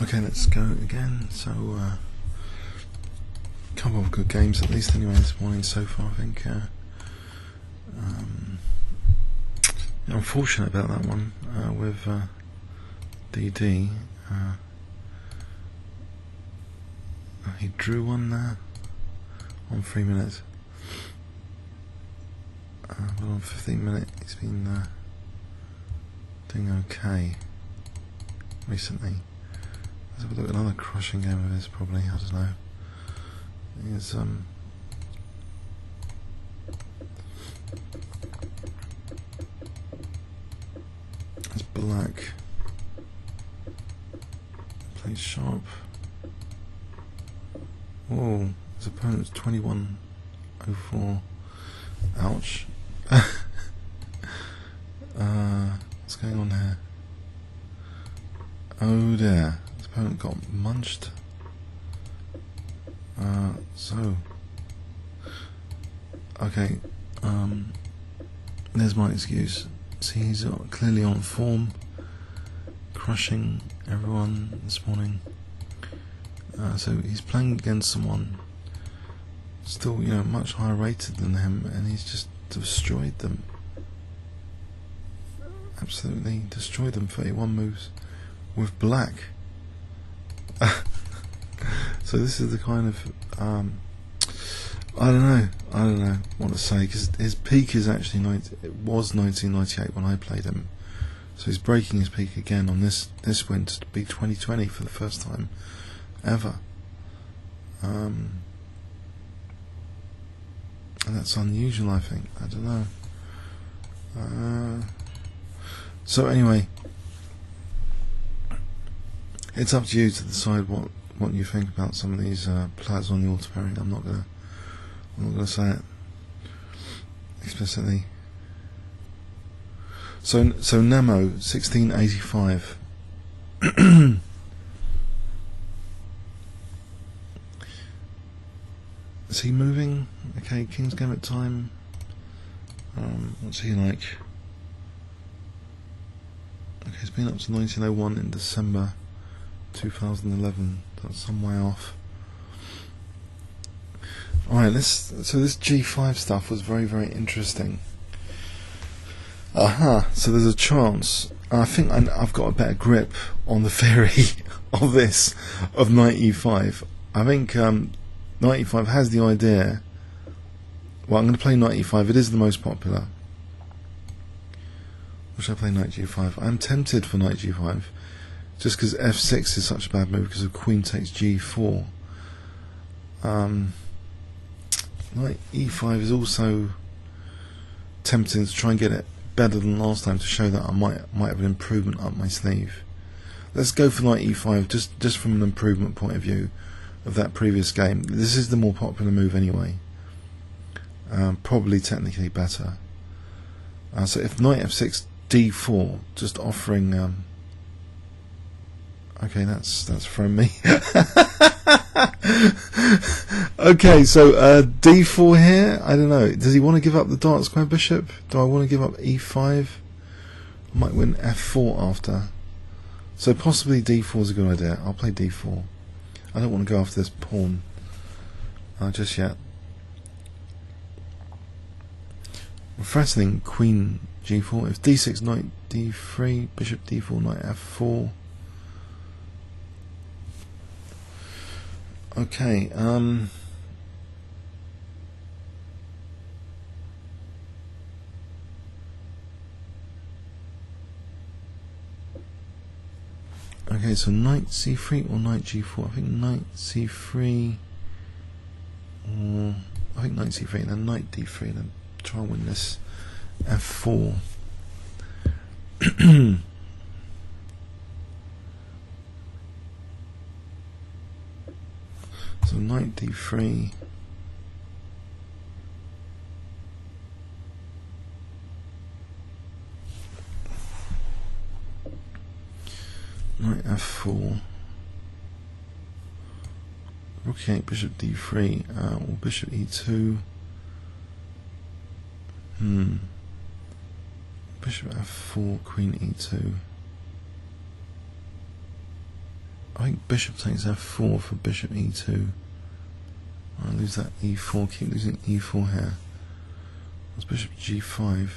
Okay, let's go again. So, a couple of good games at least anyway this morning so far, I think. Unfortunate about that one with DD. He drew one there on 3 minutes. But on 15 minutes he's been doing okay recently. Let's have a look at another crushing game of his probably, I don't know. He's it's black. Plays sharp. Whoa, his opponent's 21.04. Ouch. What's going on here? Oh dear, his opponent got munched. Okay, there's my excuse. See, he's clearly on form, crushing everyone this morning. So he's playing against someone still, much higher rated than him, and he's just destroyed them. Absolutely destroyed them. 31 moves with black. So this is the kind of I don't know what to say, because his peak is actually it was 1998 when I played him, so he's breaking his peak again on this win to be 2020 for the first time ever, and that's unusual, I think. I don't know. So anyway, it's up to you to decide what you think about some of these players on the auto pairing. I'm not gonna say it explicitly. So Namo 1685. Is he moving? Okay, King's Gambit time. What's he like? Okay, it's been up to 1901 in December 2011. That's some way off. Alright, so this G5 stuff was very, very interesting. So there's a chance. I think I've got a better grip on the theory of this, of knight e5. I think knight e5 has the idea. Well, I'm going to play knight e5. It is the most popular. Or should I play knight g5? I'm tempted for knight g5, just because f6 is such a bad move because of queen takes g4. Knight e5 is also tempting to try and get it better than last time, to show that I might have an improvement up my sleeve. Let's go for knight e5 just from an improvement point of view of that previous game. This is the more popular move anyway. Probably technically better. So if knight f6 d4, just offering okay, that's from me. Okay, so d4 here. I don't know. Does he want to give up the dark square bishop? Do I want to give up e5? I might win f4 after. So possibly d4 is a good idea. I'll play d4. I don't want to go after this pawn just yet. I'm threatening queen g4. If d6, knight d3, bishop d4, knight f4. Okay, okay, so knight c3 or knight g4. I think knight c3, or I think knight c3 and then knight d3, and then try and win this f4. So knight d3, knight f4, rook e8, bishop d3, or bishop e2. Bishop f4, queen e2. I think bishop takes f4 for bishop e2. I lose that e4, keep losing e4 here. That's bishop g5.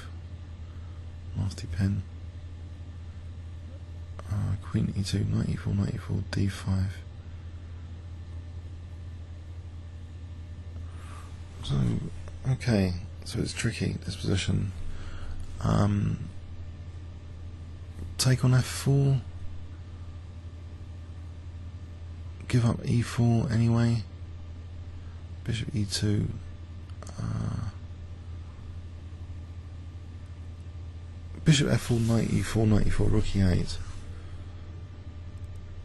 Nasty pin. Queen e2, knight e4, knight e4, d5. So, okay, so it's tricky, this position. Take on f4. Give up e4 anyway. Bishop e2. Bishop f4, knight e4, rook e8.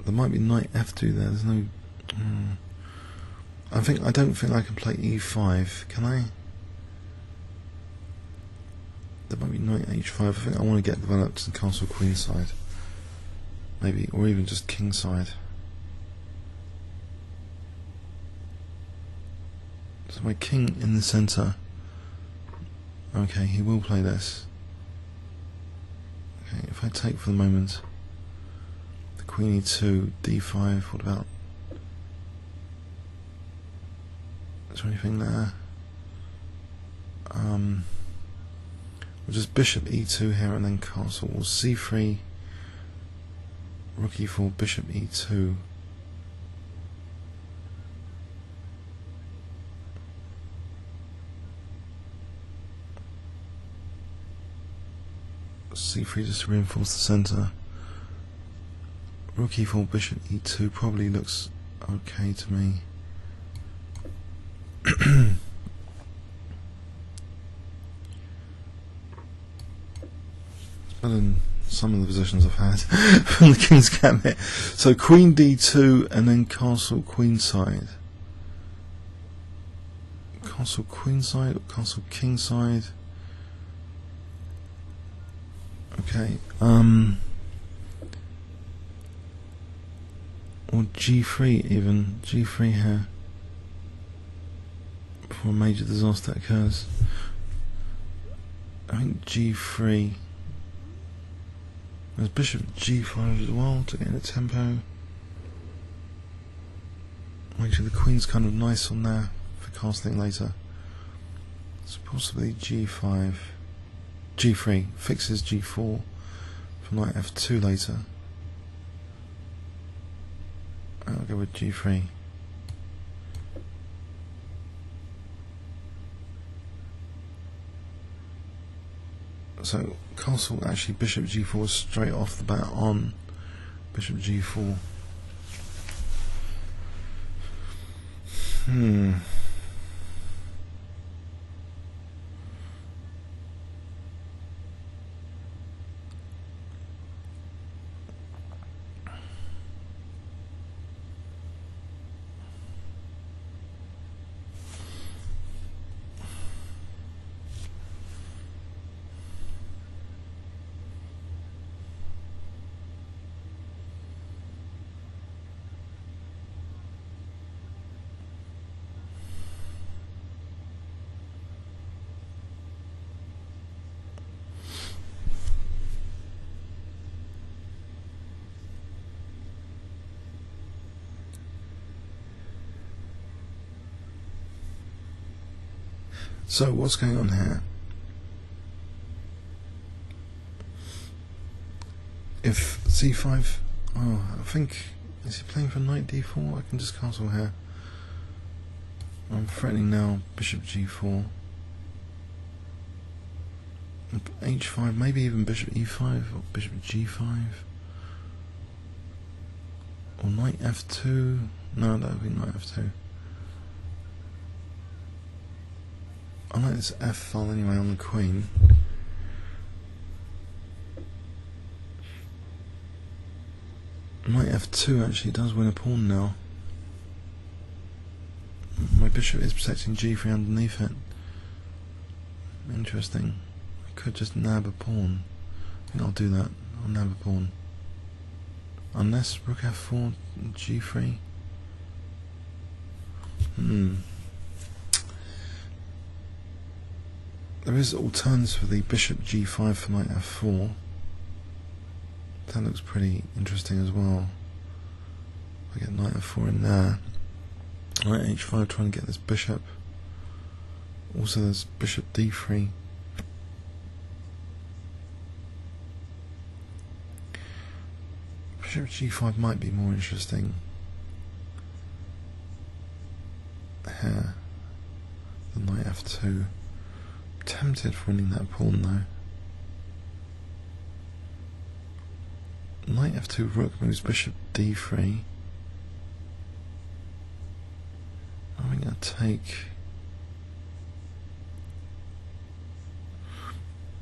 There might be knight f2 there. There's no. I don't think I can play e5. Can I? There might be knight h5. I think I want to get developed in castle queen side. Maybe, or even just king side. So my king in the centre. Okay, he will play this. Okay, if I take for the moment the queen e2, d5, what about? Is there anything there? We'll just bishop e2 here and then castle. We'll c3, rook e4, bishop e2. c3 just to reinforce the centre. Rook e4, bishop e2 probably looks okay to me. Better than some of the positions I've had from the King's Gambit. So queen d2 and then castle queenside. Castle queenside or castle kingside. Okay. Or g3 even. g3 here. Before a major disaster occurs. I think g3. There's bishop g5 as well to get in a tempo. Actually the queen's kind of nice on there for castling later. So possibly g5. g3 fixes g4 for knight f2 later. I'll go with g3. So castle, actually bishop g4 straight off the bat on bishop g4. So what's going on here? If c5, oh, I think, is he playing for knight d4? I can just castle here. I'm threatening now bishop g4. h5, maybe even bishop e5 or bishop g5. Or knight f2. No, that would be knight f2. I like this f file anyway on the queen. Knight f2 actually does win a pawn now. My bishop is protecting g3 underneath it. Interesting. I could just nab a pawn. I think I'll do that. I'll nab a pawn. Unless rook f4, g3. There is alternatives for the bishop g5 for knight f4. That looks pretty interesting as well. I get knight f4 in there. Knight h5, trying to get this bishop. Also there's bishop d3. Bishop g5 might be more interesting here than knight f2. I'm tempted for winning that pawn though. Knight f2, rook moves bishop d3. I'm going to take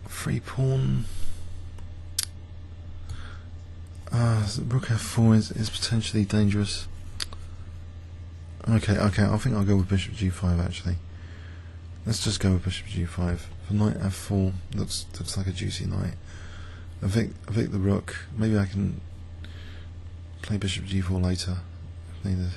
free pawn. Rook f4 is potentially dangerous. Okay, I think I'll go with bishop g5 actually. Let's just go with bishop g5. For knight f4, looks like a juicy knight. Evict the rook. Maybe I can play bishop g4 later if needed.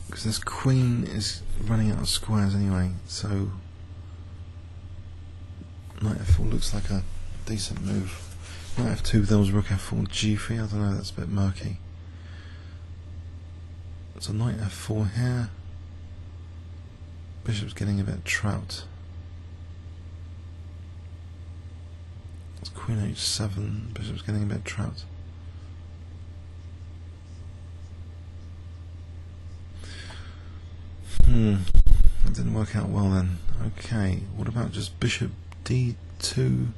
Because this queen is running out of squares anyway, so knight f4 looks like a decent move. Knight f2, there was rook f4, g3, I don't know, that's a bit murky. So knight f4 here. Bishop's getting a bit trapped. It's queen h7, bishop's getting a bit trapped. That didn't work out well then. Okay, what about just bishop d2,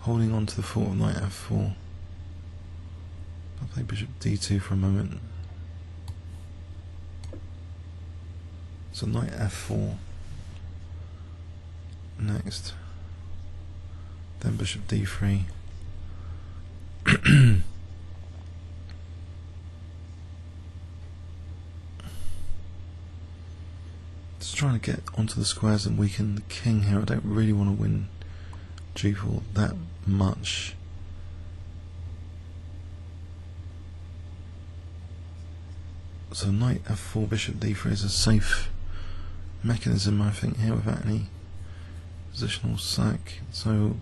holding on to the fort of knight f4. I'll play bishop d2 for a moment. So knight f4 next, then bishop d3. Just trying to get onto the squares and weaken the king here. I don't really want to win g4 that much. So knight f4, bishop d3 is a safe mechanism, I think, here without any positional sack. So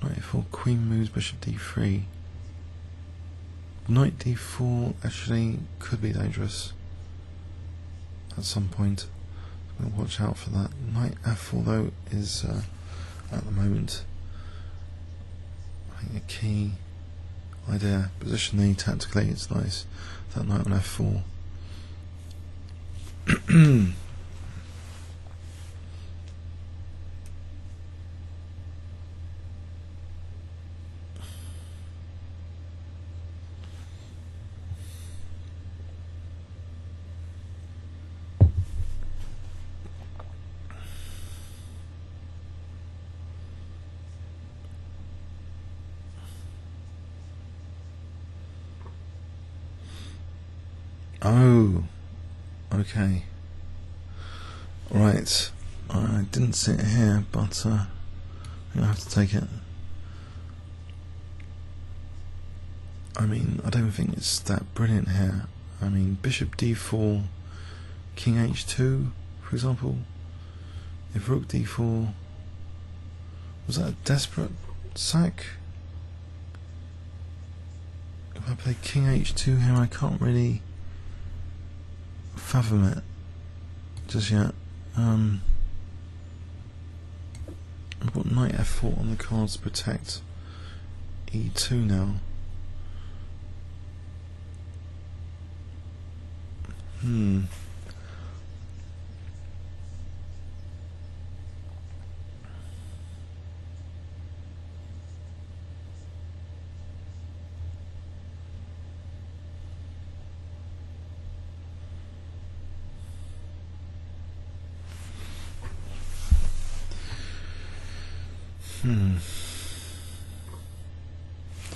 knight f4, queen moves, bishop d3. Knight d4 actually could be dangerous at some point. I'm going to watch out for that. Knight f4 though is at the moment I think a key idea. Positionally, tactically, it's nice. That knight on f4. Oh, okay. Right. I didn't see it here, but I think I have to take it. I mean, I don't think it's that brilliant here. I mean, bishop d4, king h2, for example. If rook d4, was that a desperate sack? If I play king h2 here, I can't really fathom it just yet. I've got knight f4 on the cards to protect e2 now.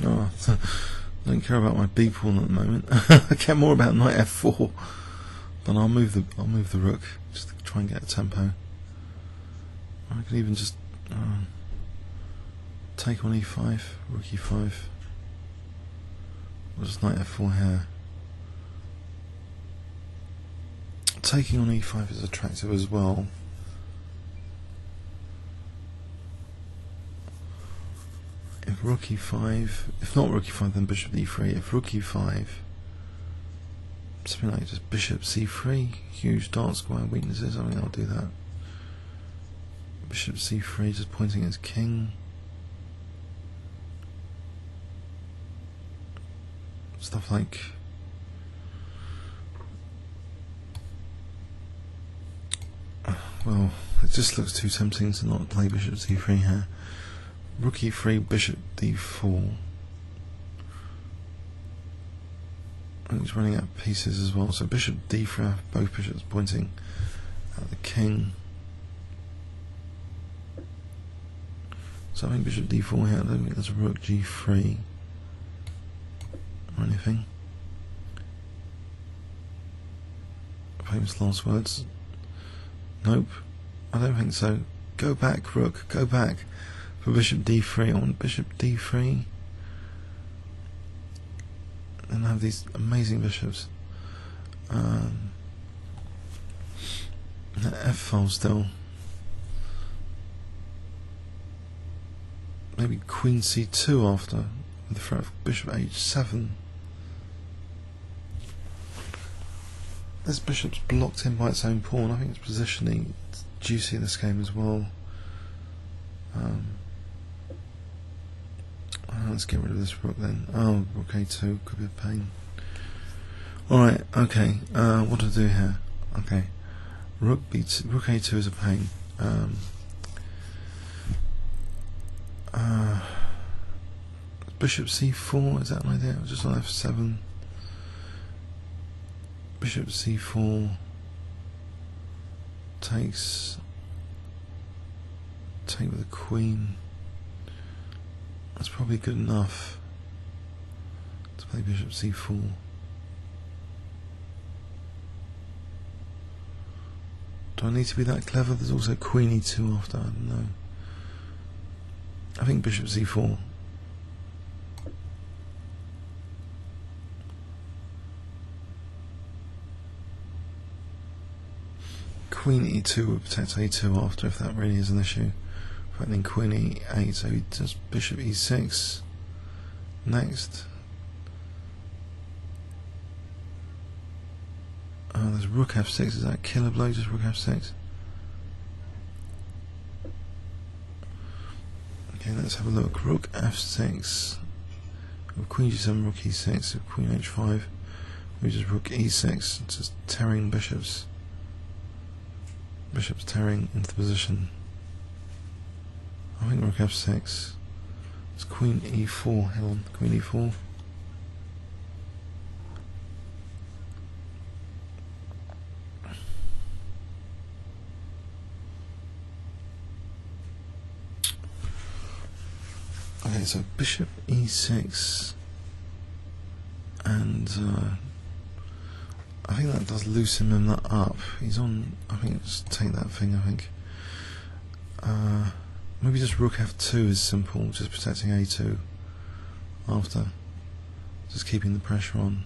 Oh, I don't care about my b pawn at the moment. I care more about knight f4. But I'll move the rook just to try and get a tempo. I could even just take on e5, rook e5. Or just knight f4 here. Taking on e5 is attractive as well. If rook e5, if not rook e5, then bishop e3. If rook e5, something like just bishop c3, huge dark square weaknesses. I mean, I'll do that. Bishop c3, just pointing as king. Stuff like well, it just looks too tempting to not play bishop c3 here. Rook e3, bishop d4. And he's running out of pieces as well. So bishop d3, both bishops pointing at the king. So I think bishop d4 here. I don't think there's a rook g3 or anything. Famous last words. Nope, I don't think so. Go back, rook, go back. For bishop d3, I want bishop d3. And have these amazing bishops. The f file still. Maybe queen c2 after, with the threat of bishop h7. This bishop's blocked in by its own pawn. I think it's positioning it's juicy in this game as well. Let's get rid of this rook then. Oh, rook a2 could be a pain. Alright, okay. What do I do here? Okay. Rook a2 is a pain. Bishop c4, is that an idea? Just on f7. Bishop c4 takes, take with the queen. That's probably good enough to play bishop c4. Do I need to be that clever? There's also queen e2 after, I don't know. I think bishop c4. Queen e2 would protect a2 after, if that really is an issue. Threatening queen e8, so he does bishop e6 next. Oh, there's rook f6, is that a killer blow? Just rook f6. Okay, let's have a look. Rook f6. Queen g7, rook e6, queen h5. We just rook e6, just tearing bishops. Bishop's tearing into the position. I think rook f6. It's queen e4. Hang on, queen e4. Okay, so bishop e6, and I think that does loosen him that up. He's on. I think just take that thing. I think maybe just rook f2 is simple, just protecting a2 after, just keeping the pressure on.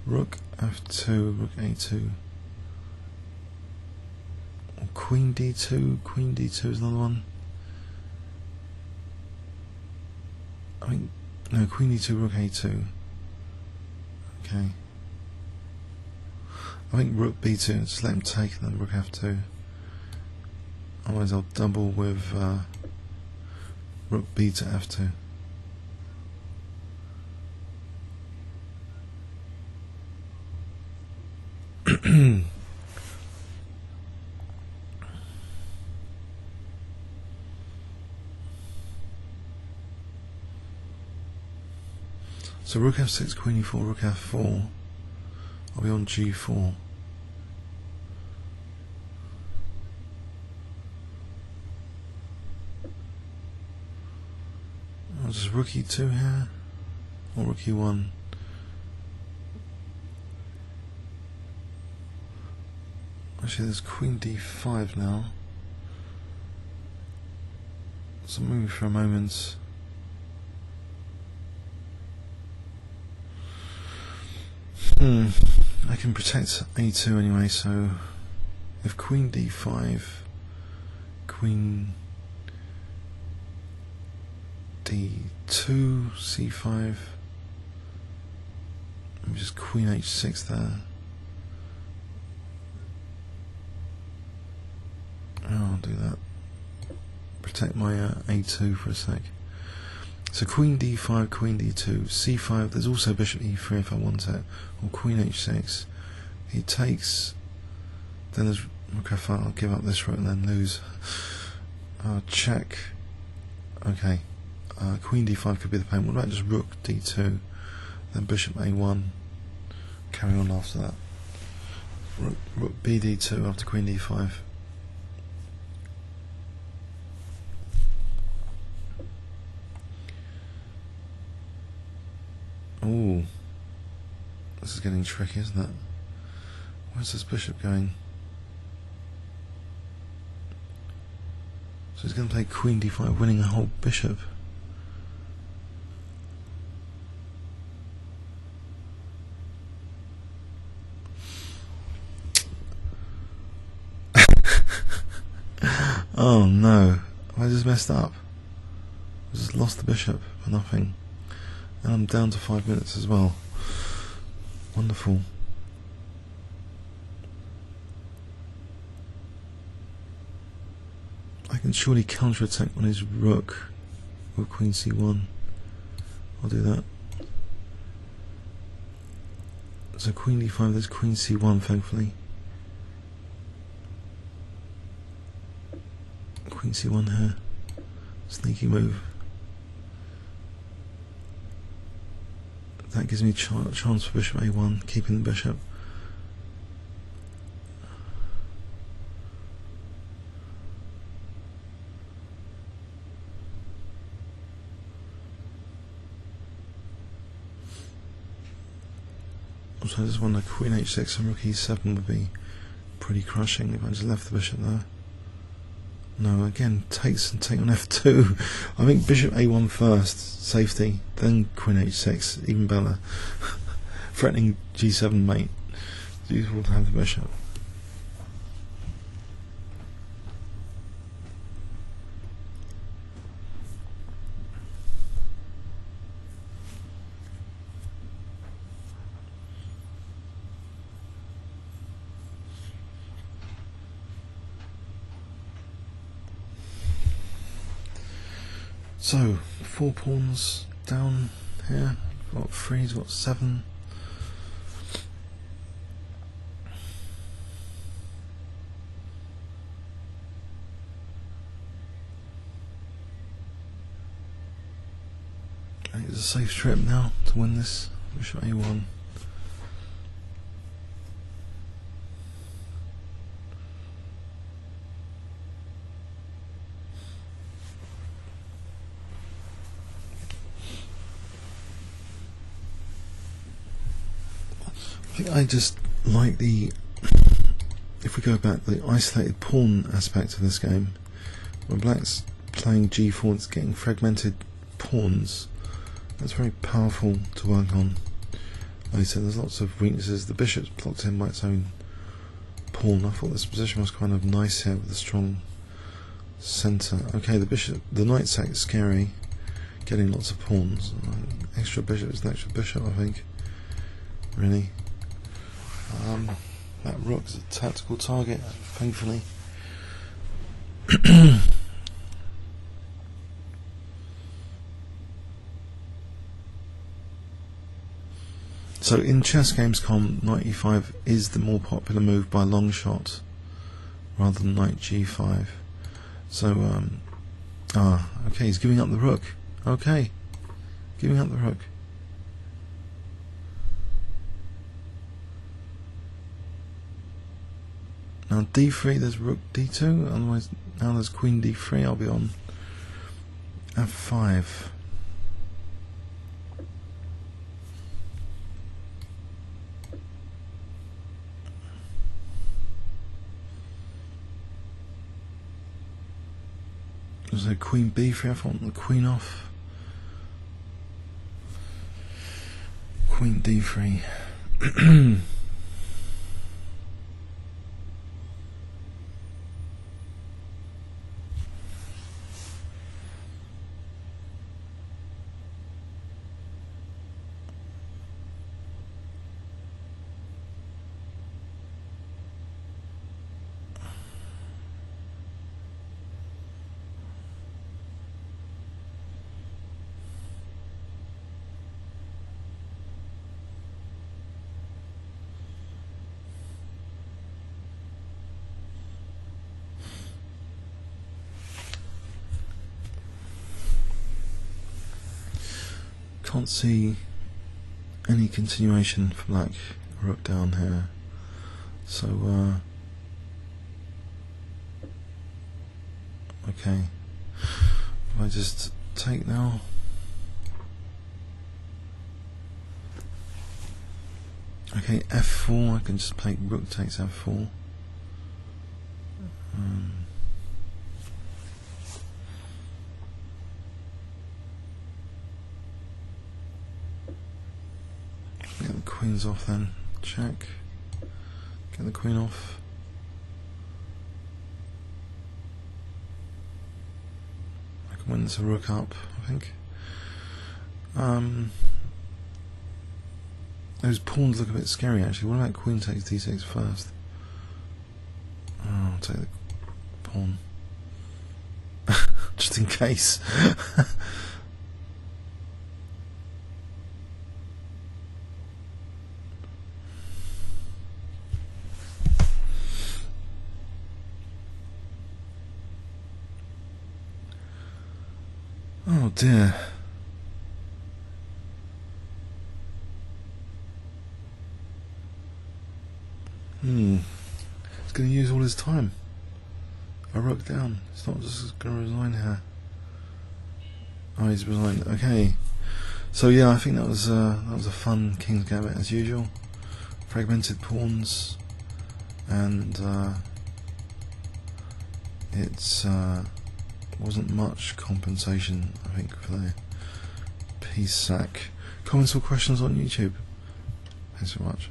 Rook f2, rook a2, or queen d2. Queen d2 is another one. I think no, queen d2, rook a2. Okay. I think rook b2, just let him take, and then rook f2. Otherwise I'll double with rook b to f2. So rook f6, queen e4, rook f4. I'll be on g4. I'll just rook e2 here, or rook e1. Actually, there's queen d5 now. So move for a moment. I can protect a2 anyway, so if queen d5, queen D2, C5. Let me just Queen H6 there. Oh, I'll do that. Protect my A2 for a sec. So Queen D5, Queen D2, C5. There's also Bishop E3 if I want it, or Queen H6. He takes. Then there's. Okay, fine. I'll give up this rook and then lose. Check. Okay. Queen D5 could be the pain. What about just Rook D2, then Bishop A1? Carry on after that. Rook BD2 after Queen D5. Ooh, this is getting tricky, isn't it? Where's this bishop going? So he's going to play Queen D5, winning a whole bishop. Oh no, I just messed up. I just lost the bishop for nothing. And I'm down to 5 minutes as well. Wonderful. I can surely counter-attack on his rook with Queen C1. I'll do that. So Queen D5, there's Queen C1 thankfully. Queen C1 here. Sneaky move. That gives me chance for Bishop A1, keeping the bishop. Also, I just wonder Queen H6 and Rook E7 would be pretty crushing if I just left the bishop there. No, again, takes and take on F2. I think Bishop A1 first, safety, then Queen H6, even better. Threatening G7 mate. It's useful to have the bishop. So, 4 pawns down here. Got 3, he's got 7. I think it's a safe trip now to win this. Bishop A1. I just like the, if we go back, the isolated pawn aspect of this game. When black's playing G4, it's getting fragmented pawns. That's very powerful to work on. Like I said, there's lots of weaknesses. The bishop's blocked in by its own pawn. I thought this position was kind of nice here with a strong centre. Okay, the bishop, the knight sack is scary, getting lots of pawns. Extra bishop is an extra bishop, I think. Really. That rook is a tactical target, thankfully. So in chess games.com, knight e5 is the more popular move by a long shot, rather than knight g5. So, okay, he's giving up the rook. Okay, giving up the rook. Now d3, there's rook d2, otherwise now there's queen d3, I'll be on f5. There's a queen b3, I want the queen off. Queen d3. Can't see any continuation for black rook down here, so okay, if I just take now, okay, f4, I can just play rook takes f4. Get the queens off then, check, get the queen off. I can win this a rook up, I think. Those pawns look a bit scary actually. What about queen takes d6 first? Oh, I'll take the pawn. Just in case. Oh dear. He's going to use all his time. A rook down. It's not just going to resign here. Oh, he's resigned. Okay. So yeah, I think that was a fun King's Gambit as usual. Fragmented pawns, and it's wasn't much compensation, I think, for the piece sack. Comments or questions on YouTube? Thanks so much.